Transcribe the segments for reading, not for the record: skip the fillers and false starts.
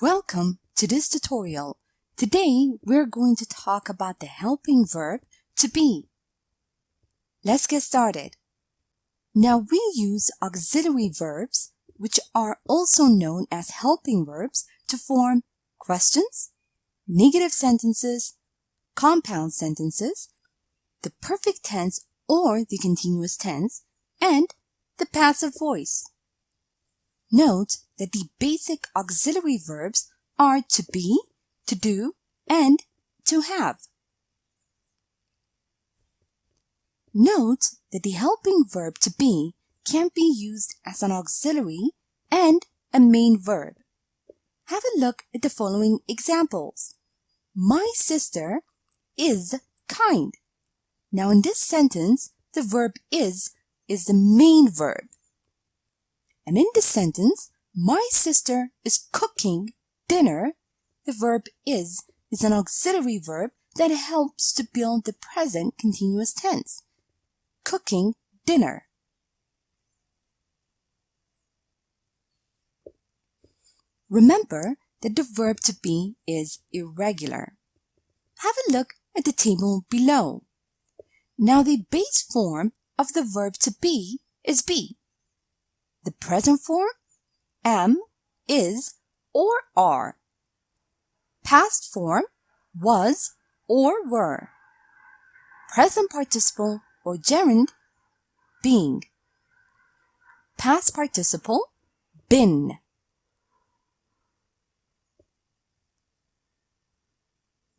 Welcome to this tutorial. Today we're going to talk about the helping verb to be. Let's get started. Now we use auxiliary verbs, which are also known as helping verbs, to form questions, negative sentences, compound sentences, the perfect tense or the continuous tense, and the passive voice. Note that the basic auxiliary verbs are to be, to do, and to have. Note that the helping verb to be can be used as an auxiliary and a main verb. Have a look at the following examples. My sister is kind. Now in this sentence, the verb is the main verb. And in this sentence, my sister is cooking dinner. The verb is an auxiliary verb that helps to build the present continuous tense. Cooking dinner. Remember that the verb to be is irregular. Have a look at the table below. Now the base form of the verb to be is be. The present form, am, is, or are. Past form, was or were. Present participle or gerund, being. Past participle, been.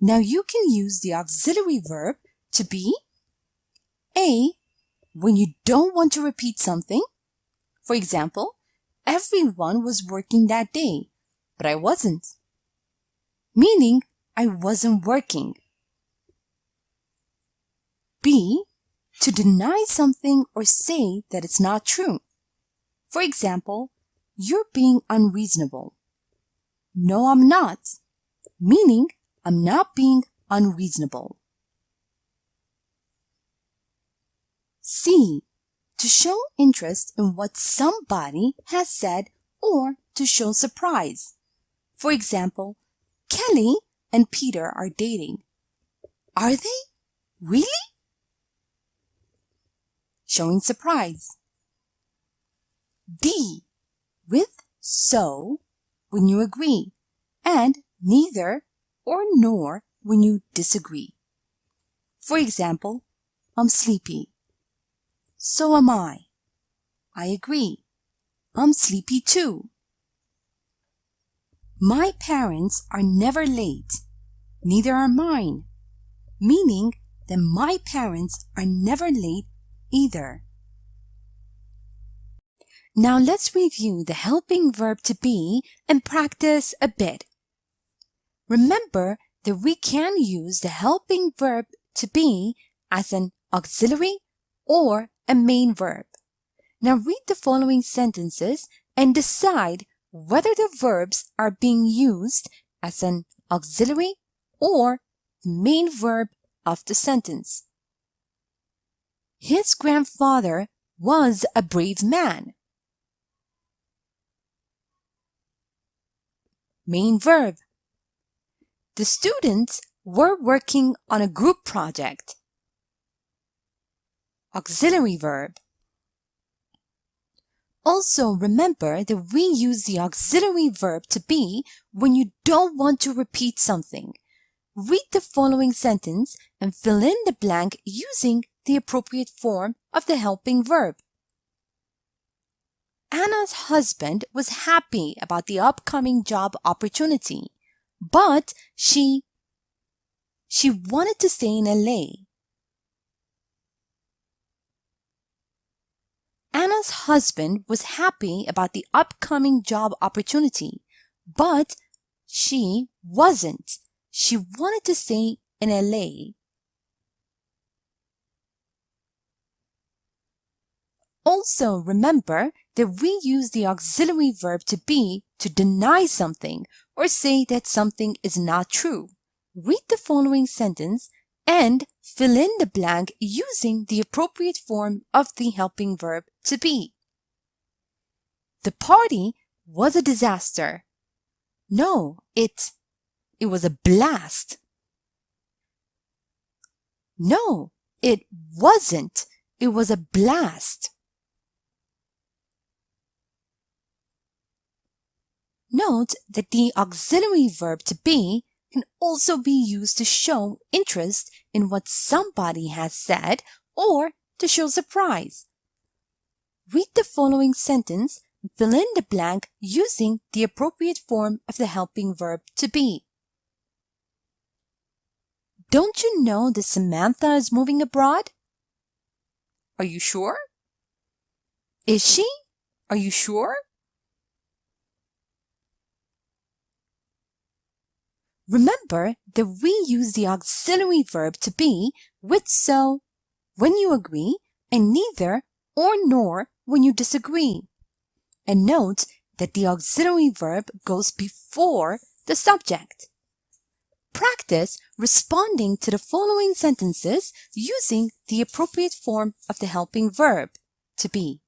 Now you can use the auxiliary verb to be A, when you don't want to repeat something. For example, everyone was working that day, but I wasn't. Meaning, I wasn't working. B, to deny something or say that it's not true. For example, you're being unreasonable. No, I'm not. Meaning, I'm not being unreasonable. C, to show interest in what somebody has said or to show surprise. For example, Kelly and Peter are dating. Are they? Really? Showing surprise. D, with so when you agree, and neither or nor when you disagree. For example, I'm sleepy. So am I. I agree. I'm sleepy too. My parents are never late. Neither are mine. Meaning that my parents are never late either. Now let's review the helping verb to be and practice a bit. Remember that we can use the helping verb to be as an auxiliary or a main verb. Now read the following sentences and decide whether the verbs are being used as an auxiliary or the main verb of the sentence. His grandfather was a brave man. Main verb. The students were working on a group project. Auxiliary verb. Also remember that we use the auxiliary verb to be when you don't want to repeat something. Read the following sentence and fill in the blank using the appropriate form of the helping verb. Anna's husband was happy about the upcoming job opportunity, but she wanted to stay in LA. Anna's husband was happy about the upcoming job opportunity, but she wasn't. She wanted to stay in LA. Also remember that we use the auxiliary verb to be to deny something or say that something is not true. Read the following sentence and fill in the blank using the appropriate form of the helping verb to be. The party was a disaster. No, it was a blast. No, it wasn't. It was a blast. Note that the auxiliary verb to be can also be used to show interest in what somebody has said or to show surprise. Read the following sentence and fill in the blank using the appropriate form of the helping verb to be. Don't you know that Samantha is moving abroad? Are you sure? Is she? Are you sure? Remember that we use the auxiliary verb to be with so when you agree and neither or nor when you disagree. And note that the auxiliary verb goes before the subject. Practice responding to the following sentences using the appropriate form of the helping verb to be.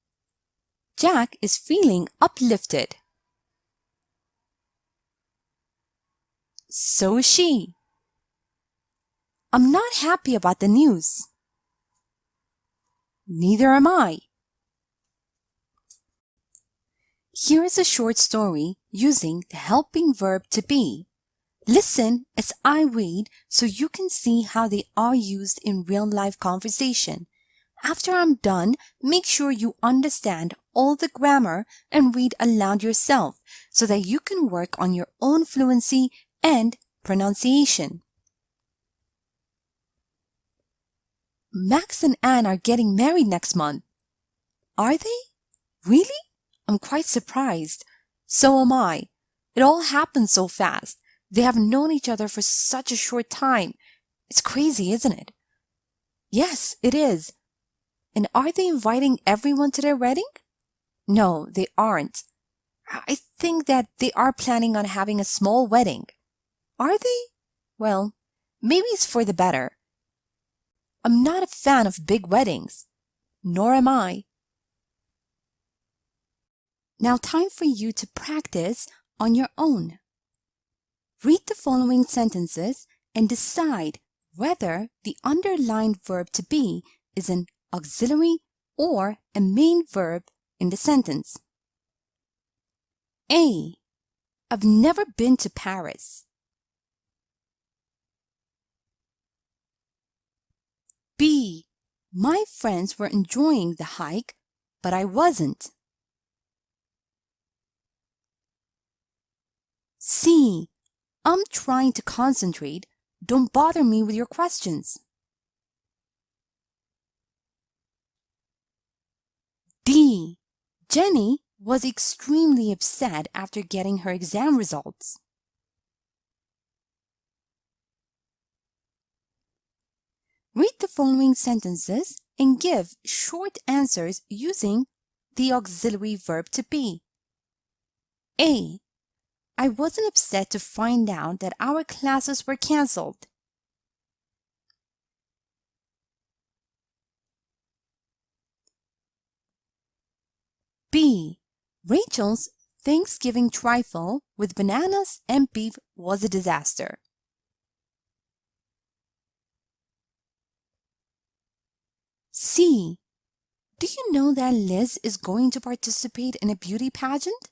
Jack is feeling uplifted. So is she. I'm not happy about the news. Neither am I. Here is a short story using the helping verb to be. Listen as I read so you can see how they are used in real-life conversation. After I'm done, make sure you understand all the grammar and read aloud yourself so that you can work on your own fluency and pronunciation. Max and Anne are getting married next month. Are they? Really? I'm quite surprised. So am I. It all happened so fast. They have known each other for such a short time. It's crazy, isn't it? Yes, it is. And are they inviting everyone to their wedding? No, they aren't. I think that they are planning on having a small wedding. Are they? Well, maybe it's for the better. I'm not a fan of big weddings. Nor am I. Now time for you to practice on your own. Read the following sentences and decide whether the underlined verb to be is an auxiliary or a main verb in the sentence. A. I've never been to Paris. B. My friends were enjoying the hike, but I wasn't. C. I'm trying to concentrate. Don't bother me with your questions. D. Jenny was extremely upset after getting her exam results. Read the following sentences and give short answers using the auxiliary verb to be. A. I wasn't upset to find out that our classes were cancelled. B. Rachel's Thanksgiving trifle with bananas and beef was a disaster. C. Do you know that Liz is going to participate in a beauty pageant?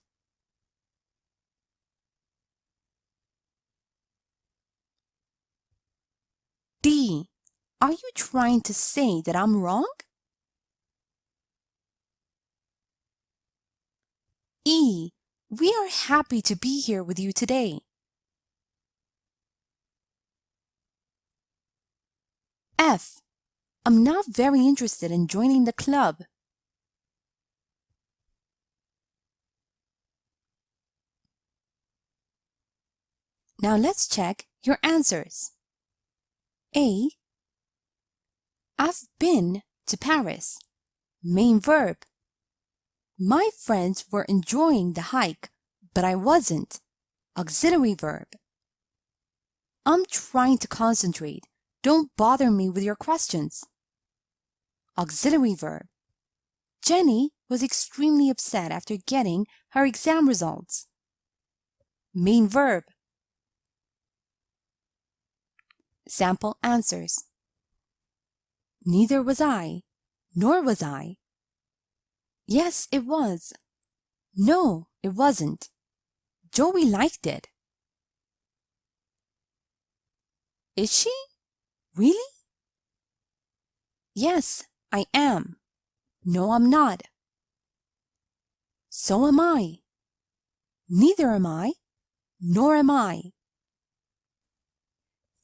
D. Are you trying to say that I'm wrong? E. We are happy to be here with you today. F. I'm not very interested in joining the club. Now let's check your answers. A. I've been to Paris. Main verb. My friends were enjoying the hike, but I wasn't. Auxiliary verb. I'm trying to concentrate. Don't bother me with your questions. Auxiliary verb. Jenny was extremely upset after getting her exam results. main verb. Sample answers. Neither was I, nor was I. Yes, it was. No, it wasn't. Joey liked it. Is she? Really? Yes, I am. No, I'm not. So am I. Neither am I, nor am I.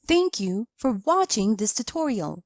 Thank you for watching this tutorial.